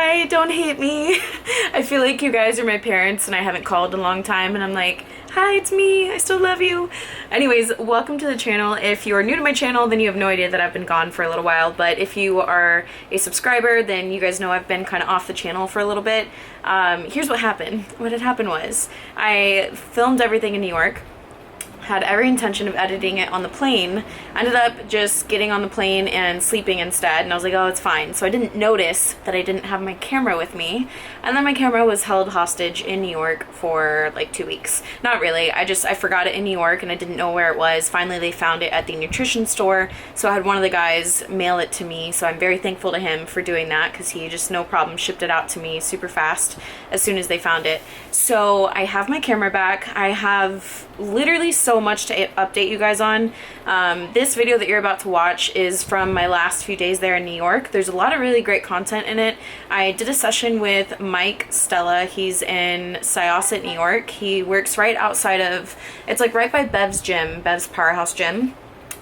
Hi, don't hate me. I feel like you guys are my parents and I haven't called in a long time and I'm like, hi, it's me, I still love you. Anyways, welcome to the channel. If you are new to my channel, then you have no idea that I've been gone for a little while, but if you are a subscriber, then you guys know I've been kind of off the channel for a little bit. Here's what happened. What had happened was I filmed everything in New York, had every intention of editing it on the plane, ended up just getting on the plane and sleeping instead, and I was like, oh, it's fine. So I didn't notice that I didn't have my camera with me, and then my camera was held hostage in New York for like 2 weeks. Not really, I forgot it in New York and I didn't know where it was. Finally they found it at the nutrition store, so I had one of the guys mail it to me, so I'm very thankful to him for doing that because he just no problem shipped it out to me super fast as soon as they found it. So I have my camera back. I have literally so much to update you guys on. This video that you're about to watch is from my last few days there in New York. There's a lot of really great content in it. I did a session with Mike Stella. He's in Syosset, New York. He works right outside of, it's like right by Bev's gym, Bev's Powerhouse Gym.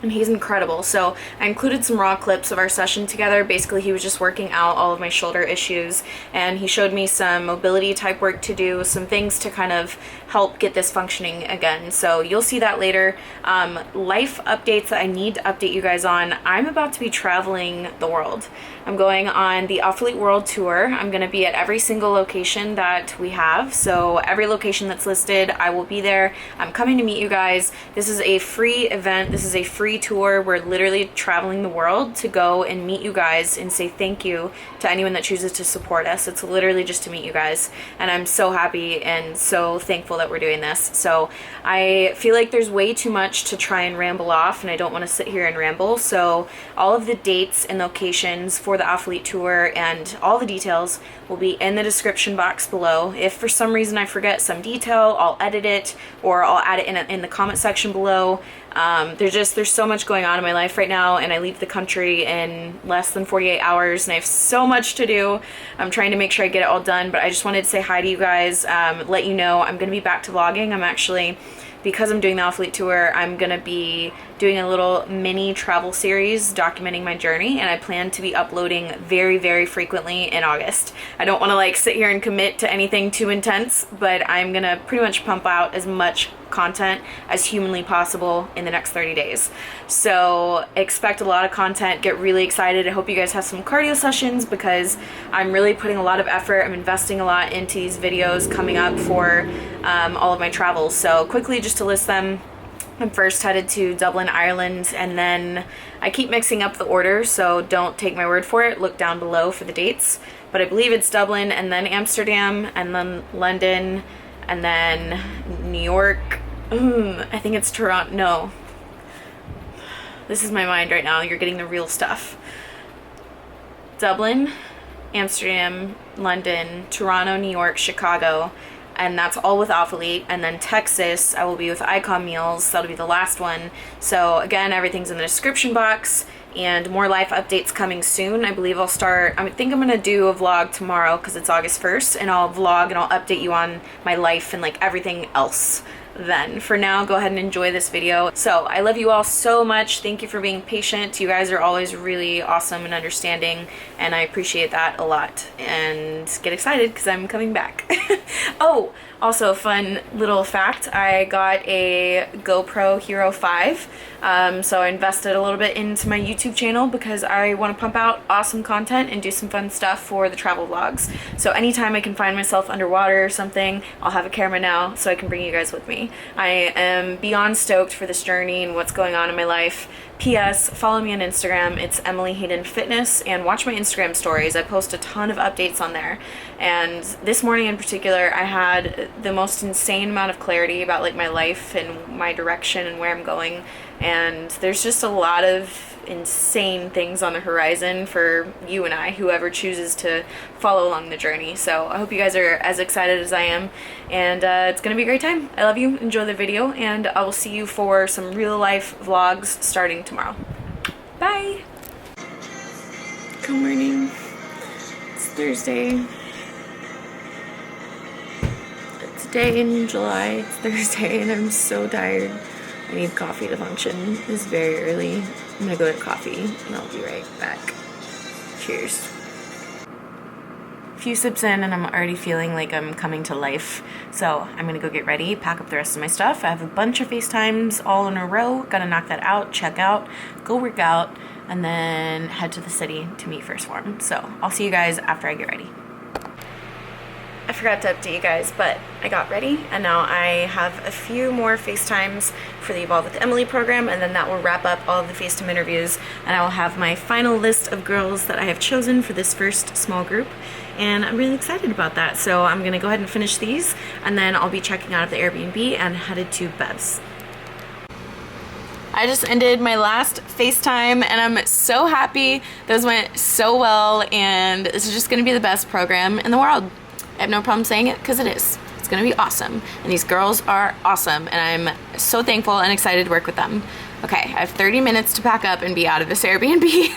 And he's incredible. So I included some raw clips of our session together. Basically, he was just working out all of my shoulder issues, and he showed me some mobility type work to do, some things to kind of help get this functioning again. So you'll see that later. Life updates that I need to update you guys on. I'm about to be traveling the world. I'm going on the Alphalete World Tour. I'm going to be at every single location that we have. So every location that's listed, I will be there. I'm coming to meet you guys. This is a free event. This is a free tour. We're literally traveling the world to go and meet you guys and say thank you to anyone that chooses to support us. It's literally just to meet you guys. And I'm so happy and so thankful that we're doing this. So I feel like there's way too much to try and ramble off, and I don't want to sit here and ramble. So all of the dates and locations for the Alphalete tour and all the details will be in the description box below. If for some reason I forget some detail, I'll edit it or I'll add it in the comment section below. There's so much going on in my life right now, and I leave the country in less than 48 hours and I have so much to do. I'm trying to make sure I get it all done, but I just wanted to say hi to you guys, let you know I'm going to be back to vlogging. I'm actually, because I'm doing the Alphalete tour, I'm going to be doing a little mini travel series documenting my journey, and I plan to be uploading very, very frequently in August. I don't want to like sit here and commit to anything too intense, but I'm going to pretty much pump out as much content as humanly possible in the next 30 days. So expect a lot of content, get really excited. I hope you guys have some cardio sessions because I'm really putting a lot of effort. I'm investing a lot into these videos coming up for all of my travels. So quickly, just to list them, I'm first headed to Dublin, Ireland, and then I keep mixing up the order, so don't take my word for it. Look down below for the dates. But I believe it's Dublin, and then Amsterdam, and then London, and then New York. I think it's Toronto. No. This is my mind right now. You're getting the real stuff. Dublin, Amsterdam, London, Toronto, New York, Chicago, and that's all with Alphalete. And then Texas, I will be with Icon Meals. That'll be the last one. So again, everything's in the description box, and more life updates coming soon. I believe I'll start, I think I'm gonna do a vlog tomorrow because it's August 1st, and I'll vlog and I'll update you on my life and like everything else. Then for now, go ahead and enjoy this video. So I love you all so much. Thank you for being patient. You guys are always really awesome and understanding, and I appreciate that a lot. And get excited because I'm coming back. Oh, also a fun little fact, I got a GoPro Hero 5. So I invested a little bit into my YouTube channel because I want to pump out awesome content and do some fun stuff for the travel vlogs. So anytime I can find myself underwater or something, I'll have a camera now so I can bring you guys with me. I am beyond stoked for this journey and what's going on in my life. P.S. Follow me on Instagram. It's Emily Hayden Fitness, and watch my Instagram stories. I post a ton of updates on there. And this morning in particular, I had the most insane amount of clarity about like my life and my direction and where I'm going. And there's just a lot of insane things on the horizon for you and I, whoever chooses to follow along the journey. So I hope you guys are as excited as I am, and it's gonna be a great time. I love you, enjoy the video, and I will see you for some real life vlogs starting tomorrow. Bye! Good morning. It's Thursday. It's a day in July. It's Thursday and I'm so tired. I need coffee to function. It's very early. I'm gonna go get coffee and I'll be right back. Cheers. few sips in and I'm already feeling like I'm coming to life. So I'm gonna go get ready, pack up the rest of my stuff. I have a bunch of FaceTimes all in a row. Gotta knock that out, check out, go work out, and then head to the city to meet First Form. So I'll see you guys after I get ready. I forgot to update you guys, but I got ready and now I have a few more FaceTimes for the Evolve with Emily program, and then that will wrap up all of the FaceTime interviews, and I will have my final list of girls that I have chosen for this first small group, and I'm really excited about that. So I'm gonna go ahead and finish these, and then I'll be checking out of the Airbnb and headed to Bev's. I just ended my last FaceTime and I'm so happy. Those went so well, and this is just gonna be the best program in the world. I have no problem saying it because it is. It's gonna be awesome. And these girls are awesome, and I'm so thankful and excited to work with them. Okay, I have 30 minutes to pack up and be out of this Airbnb.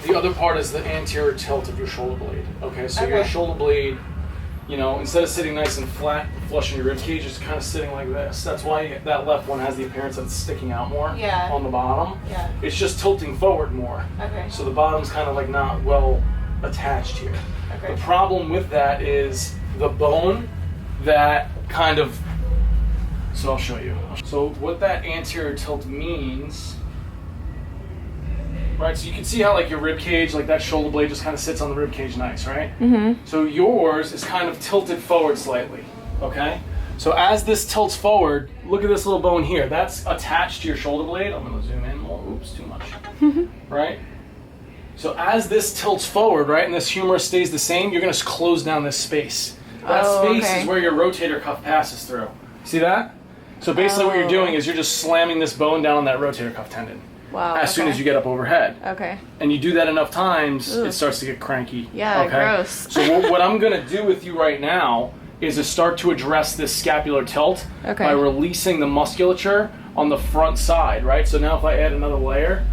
The other part is the anterior tilt of your shoulder blade. Okay, so your shoulder blade, you know, instead of sitting nice and flat, flush in your rib cage, it's kind of sitting like this. That's why that left one has the appearance that it's sticking out more on the bottom. Yeah. It's just tilting forward more. Okay. So the bottom's kind of like not well attached here. Okay. The problem with that is the bone that kind of, so I'll show you. So what that anterior tilt means, right, so you can see how like your rib cage, like that shoulder blade just kind of sits on the rib cage nice, right? Mm-hmm. So yours is kind of tilted forward slightly, okay? So as this tilts forward, look at this little bone here. That's attached to your shoulder blade. I'm gonna zoom in more, oops, too much, right? So as this tilts forward, right, and this humerus stays the same, you're gonna close down this space. That space is where your rotator cuff passes through. See that? So basically what you're doing is you're just slamming this bone down on that rotator cuff tendon. Wow. As soon as you get up overhead. Okay. And you do that enough times, it starts to get cranky. Yeah, gross. So what I'm gonna do with you right now is to start to address this scapular tilt by releasing the musculature on the front side, right? So now if I add another layer,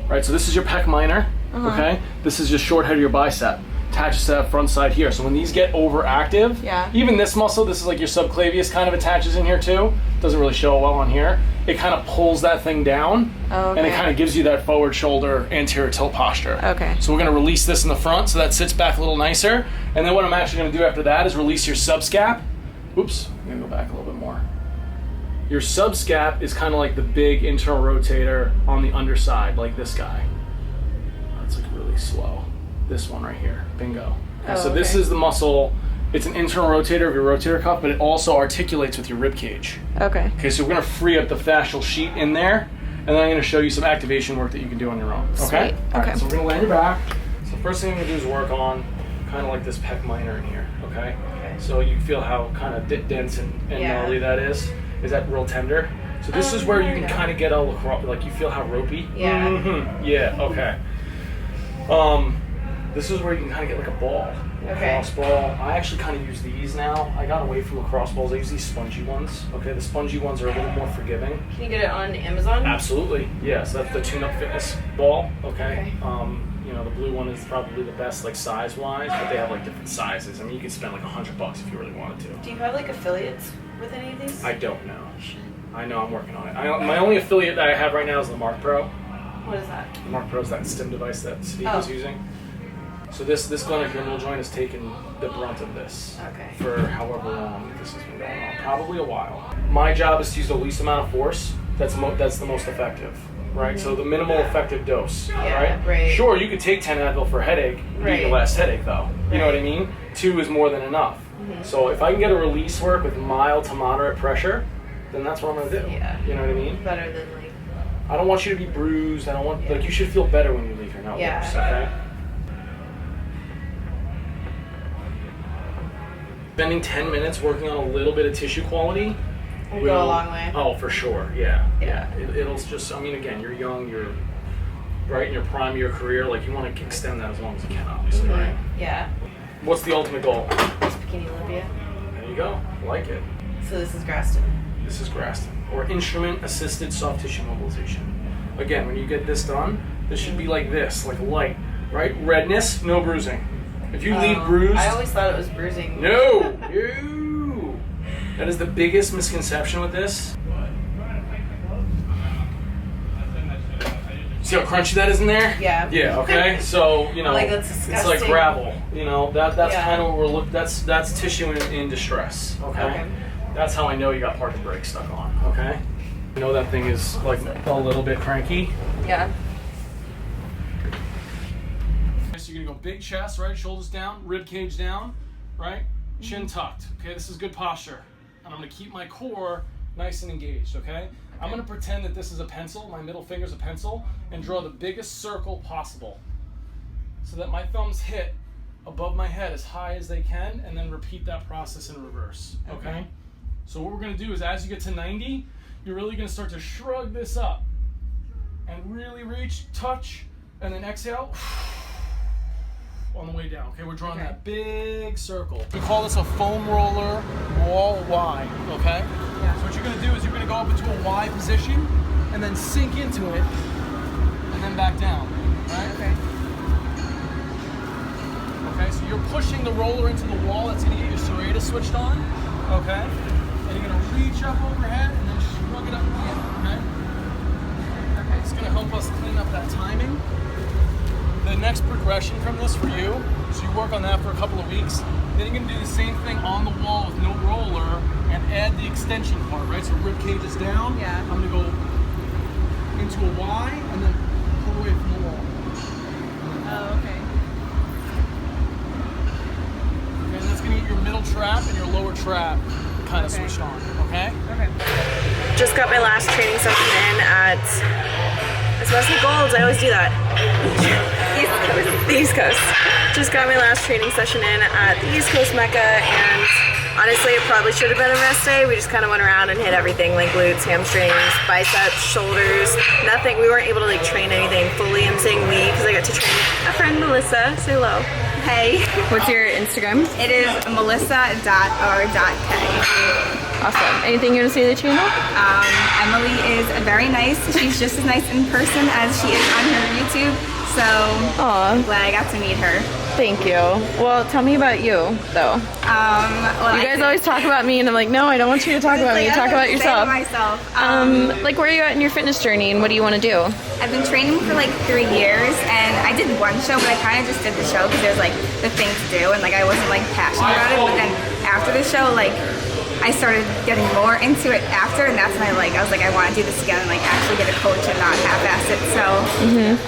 right, so this is your pec minor, okay? This is just short head of your bicep. Attaches to that front side here. So when these get overactive, even this muscle, this is like your subclavius kind of attaches in here too. Doesn't really show well on here. It kind of pulls that thing down, and it kind of gives you that forward shoulder anterior tilt posture. Okay. So we're gonna release this in the front so that sits back a little nicer. And then what I'm actually gonna do after that is release your subscap. Oops, I'm gonna go back a little bit more. Your subscap is kind of like the big internal rotator on the underside, like this guy. That's like really slow. This one right here, bingo. So this is the muscle. It's an internal rotator of your rotator cuff, but it also articulates with your rib cage. Okay, so we're gonna free up the fascial sheet in there, and then I'm gonna show you some activation work that you can do on your own. Okay? All right, so we're gonna lay on your back. So first thing I'm gonna do is work on kind of like this pec minor in here, okay? So you feel how kind of dense and gnarly that is. Is that real tender? So this is where you can kind of get all across, like you feel how ropey? Yeah. Mm-hmm. Yeah, okay. This is where you can kind of get like a ball, a cross ball. I actually kind of use these now. I got away from the cross balls. I use these spongy ones. Okay, the spongy ones are a little more forgiving. Can you get it on Amazon? Absolutely, yeah. So that's the Tune-Up Fitness ball, okay? You know, the blue one is probably the best, like size-wise, but they have like different sizes. I mean, you could spend like $100 if you really wanted to. Do you have like affiliates with any of these? I don't know. I know, I'm working on it. My only affiliate that I have right now is the Mark Pro. What is that? The Mark Pro is that stim device that Steve was using. So this glenohumeral joint has taken the brunt of this for however long this has been going on. Probably a while. My job is to use the least amount of force. That's the most effective, right? So the minimal effective dose, right? Sure, you could take 10 Advil for a headache, beat your last headache though. You know what I mean? 2 is more than enough. So if I can get a release work with mild to moderate pressure, then that's what I'm gonna do. Yeah. You know what I mean? Better than like. I don't want you to be bruised. I don't want like you should feel better when you leave here, not worse. Okay. Spending 10 minutes working on a little bit of tissue quality will go a long way. Oh, for sure. Yeah. It'll just. I mean, again, you're young. You're right in your prime of your career. Like you want to extend that as long as you can, obviously, right? Yeah. What's the ultimate goal? It's Bikini Olympia. There you go. I like it. So this is Graston. This is Graston, or instrument-assisted soft tissue mobilization. Again, when you get this done, this should be like this, like light, right? Redness, no bruising. If you leave bruised... I always thought it was bruising. No! No! That is the biggest misconception with this. See how crunchy that is in there? Yeah. Yeah. Okay. So you know, like, that's disgusting. It's like gravel. You know, that's kind of what we're looking. That's tissue in distress. Okay? That's how I know you got parking brake stuck on. Okay. I know that thing is like a little bit cranky. Yeah. So you're gonna go big chest, right? Shoulders down, rib cage down, right? Chin tucked. Okay. This is good posture, and I'm gonna keep my core nice and engaged. Okay. I'm going to pretend that this is a pencil, my middle finger's a pencil, and draw the biggest circle possible so that my thumbs hit above my head as high as they can, and then repeat that process in reverse, okay? So what we're going to do is as you get to 90, you're really going to start to shrug this up and really reach, touch, and then exhale on the way down, okay? We're drawing that big circle. We call this a foam roller wall Y, okay? Yeah. So what you're going to do is you're going to go up into a Y position and then sink into it and then back down, right? Okay. Okay, so you're pushing the roller into the wall. That's going to get your serratus switched on, okay? And you're going to reach up overhead and then shrug it up again, okay? Okay. It's going to help us clean up that timing. The next progression from this for you, so you work on that for a couple of weeks, then you're going to do the same thing on the wall with no roller and add the extension part, right? So rib cage is down. Yeah. I'm going to go into a Y and then pull away from the wall. Oh, okay. And that's going to get your middle trap and your lower trap kind of switched on, okay? Okay. Just got my last training session in at... It's Wesley Gold's, I always do that. The East Coast. Just got my last training session in at the East Coast Mecca, and honestly it probably should have been a rest day. We just kind of went around and hit everything, like glutes, hamstrings, biceps, shoulders, nothing. We weren't able to like train anything fully. I'm saying we because I got to train a friend, Melissa. Say hello. Hey. What's your Instagram? It is melissa.r.k. Awesome. Anything you want to say to the channel? Emily is very nice. She's just as nice in person as she is on her YouTube. So I'm glad I got to meet her. Thank you. Well, tell me about you, though. Well, you guys always talk about me, and I'm like, no, I don't want you to talk about me. Talk about yourself. Myself. Like, where are you at in your fitness journey, and what do you want to do? I've been training for like 3 years, and I did one show, but I kind of just did the show because there's like the thing to do, and like I wasn't like passionate about it. But then after the show, like I started getting more into it after, and that's when I was like, I want to do this again and like actually get a coach and not half-ass it. So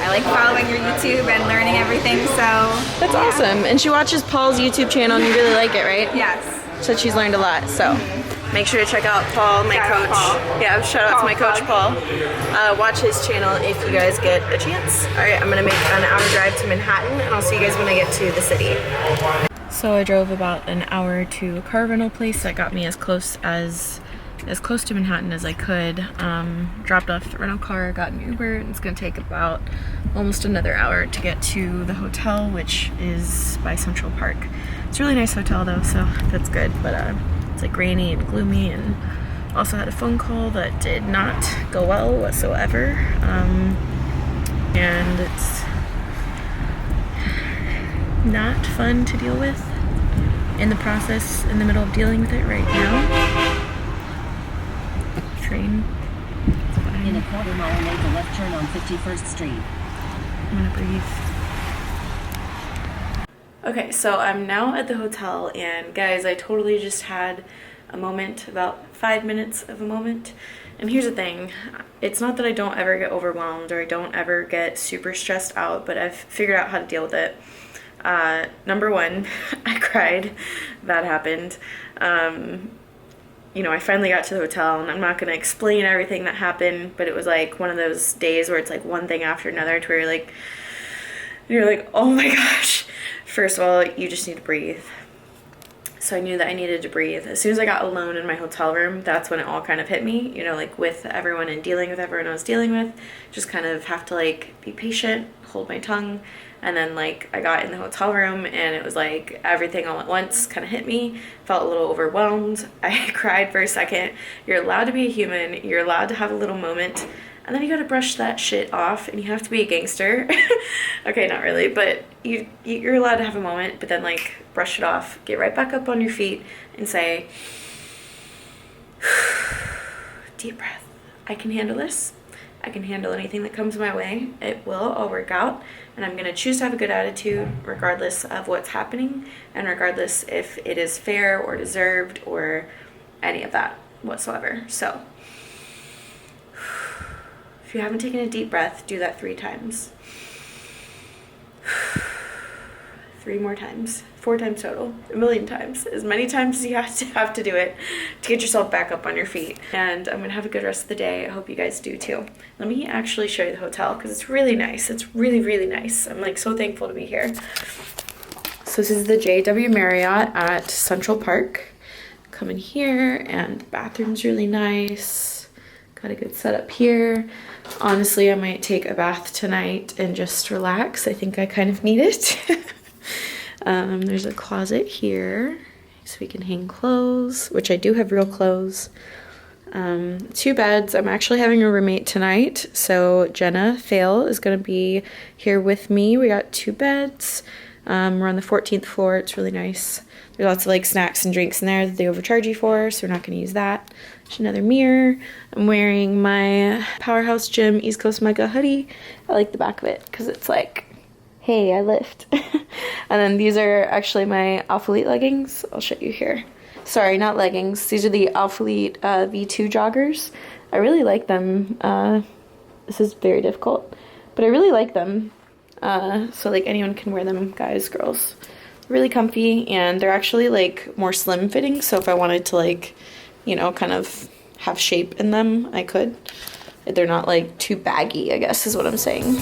I like following your YouTube and learning everything. So that's awesome. And she watches Paul's YouTube channel, and you really like it, right? Yes. Said she's learned a lot. So make sure to check out Paul, my coach. Yeah, shout out to my coach Paul. Watch his channel if you guys get a chance. All right, I'm gonna make an hour drive to Manhattan, and I'll see you guys when I get to the city. So I drove about an hour to a car rental place that got me as close to Manhattan as I could. Dropped off the rental car, got an Uber, and it's gonna take about almost another hour to get to the hotel, which is by Central Park. It's a really nice hotel though, so that's good, but it's like rainy and gloomy, and also had a phone call that did not go well whatsoever. And it's not fun to deal with in the process, in the middle of dealing with it right now. Train. In a quarter mile, make a left turn on 51st Street. I'm gonna breathe. Okay, so I'm now at the hotel, and guys, I totally just had a moment, about 5 minutes of a moment. And here's the thing, it's not that I don't ever get overwhelmed or I don't ever get super stressed out, but I've figured out how to deal with it. Number one, I cried. That happened. You know, I finally got to the hotel, and I'm not going to explain everything that happened, but it was like one of those days where it's like one thing after another to where you're like, oh my gosh. First of all, you just need to breathe. So I knew that I needed to breathe. As soon as I got alone in my hotel room, that's when it all kind of hit me, you know, like with everyone and dealing with everyone I was dealing with, just kind of have to like be patient, hold my tongue. And then like I got in the hotel room, and it was like everything all at once kind of hit me. Felt a little overwhelmed. I cried for a second. You're allowed to be a human. You're allowed to have a little moment. And then you gotta brush that shit off, and you have to be a gangster. Okay, not really, but you're allowed to have a moment, but then like brush it off, get right back up on your feet and say, deep breath. I can handle this. I can handle anything that comes my way. It will all work out, and I'm gonna choose to have a good attitude regardless of what's happening and regardless if it is fair or deserved or any of that whatsoever. So if you haven't taken a deep breath, do that 3 times. 3 more times, 4 times total, 1,000,000 times, as many times as you have to do it to get yourself back up on your feet. And I'm gonna have a good rest of the day. I hope you guys do too. Let me actually show you the hotel because it's really nice. It's really, really nice. I'm like so thankful to be here. So this is the JW Marriott at Central Park. Come in here, and the bathroom's really nice. Got a good setup here. Honestly, I might take a bath tonight and just relax. I think I kind of need it. There's a closet here so we can hang clothes, which I do have real clothes. 2 beds. I'm actually having a roommate tonight, so Jenna Thale is going to be here with me. We got 2 beds. We're on the 14th floor. It's really nice. There's lots of like snacks and drinks in there that they overcharge you for, so we're not going to use that. There's another mirror. I'm wearing my Powerhouse Gym East Coast Mega hoodie. I like the back of it because it's like, hey, I lift. And then these are actually my Alphalete leggings. I'll show you here. Sorry, not leggings. These are the Alphalete V2 joggers. I really like them. This is very difficult, but I really like them. So like anyone can wear them, guys, girls. Really comfy, and they're actually like more slim fitting, so if I wanted to like, you know, kind of have shape in them, I could. They're not like too baggy, I guess is what I'm saying.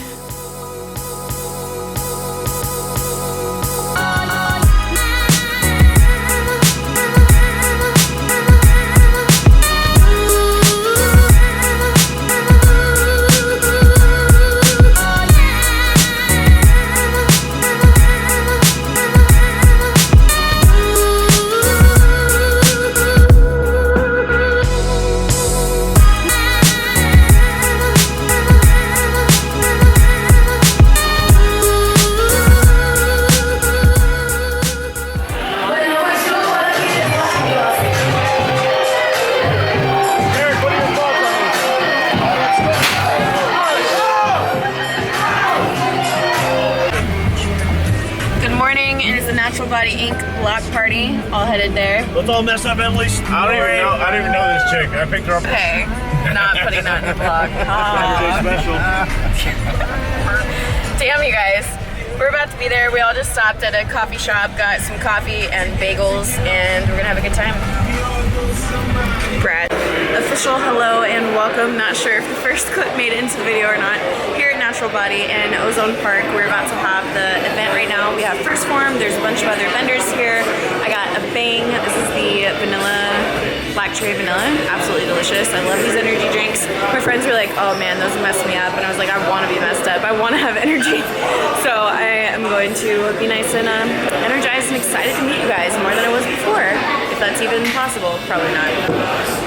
Party, all headed there. Let's all mess up Emily's. I don't even know this chick. I picked her up. Okay, not putting that in the vlog. Special. Damn, you guys. We're about to be there. We all just stopped at a coffee shop, got some coffee and bagels, and we're gonna have a good time. Brad. Official hello and welcome. Not sure if the first clip made it into the video or not. Here at Natural Body in Ozone Park, we're about to have the event right now. We have First Form. There's a bunch of other vendors here. I got a Bang. This is the vanilla, black cherry vanilla. Absolutely delicious. I love these energy drinks. My friends were like, oh man, those mess me up. And I was like, I want to be messed up. I want to have energy. So I am going to be nice and energized and excited to meet you guys more than I was before. If that's even possible. Probably not.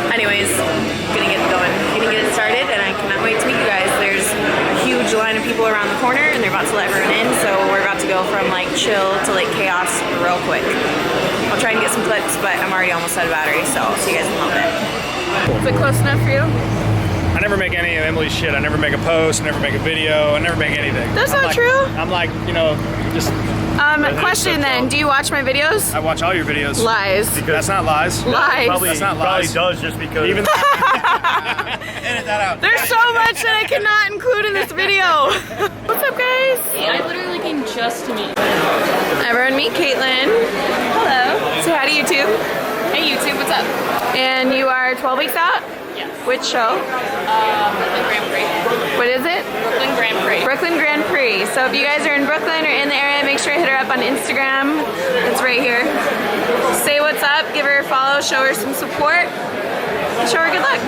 Anyways, gonna get going. Gonna get it started, and I cannot wait to meet you guys. There's a huge line of people around the corner, and they're about to let everyone in, so we're about to go from like chill to like chaos real quick. I'll try and get some clips, but I'm already almost out of battery, so I'll see you guys in a little bit. Is it close enough for you? I never make any of Emily's shit. I never make a post, I never make a video, I never make anything. That's not true. I'm like, you know, just... Question then, do you watch my videos? I watch all your videos. Lies. Because that's not lies. Lies. That's not lies. Probably does just because. Even Edit that out. There's so much that I cannot include in this video. What's up, guys? I literally came just to meet you. Everyone meet Caitlin. Hello. Say hi to YouTube. Hey YouTube, what's up? And you are 12 weeks out? Yes. Which show? Brooklyn Grand Prix. What is it? Brooklyn Grand Prix. Brooklyn Grand Prix. So if you guys are in Brooklyn or in the area, make sure to hit her up on Instagram. It's right here. Say what's up, give her a follow, show her some support, and show her good luck.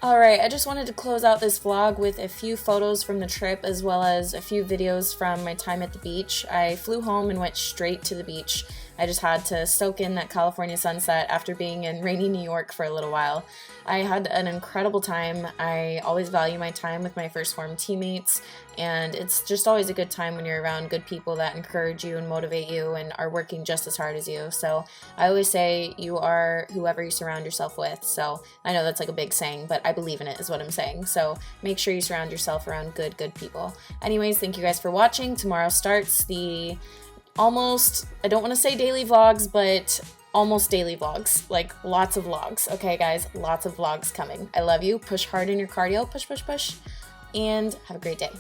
Alright, I just wanted to close out this vlog with a few photos from the trip as well as a few videos from my time at the beach. I flew home and went straight to the beach. I just had to soak in that California sunset after being in rainy New York for a little while. I had an incredible time. I always value my time with my First Form teammates, and it's just always a good time when you're around good people that encourage you and motivate you and are working just as hard as you. So I always say you are whoever you surround yourself with. So I know that's like a big saying, but I believe in it is what I'm saying. So make sure you surround yourself around good people. Anyways, thank you guys for watching. Tomorrow starts the almost, I don't want to say daily vlogs, but almost daily vlogs, like lots of vlogs. Okay guys, lots of vlogs coming. I love you. Push hard in your cardio, push, and have a great day.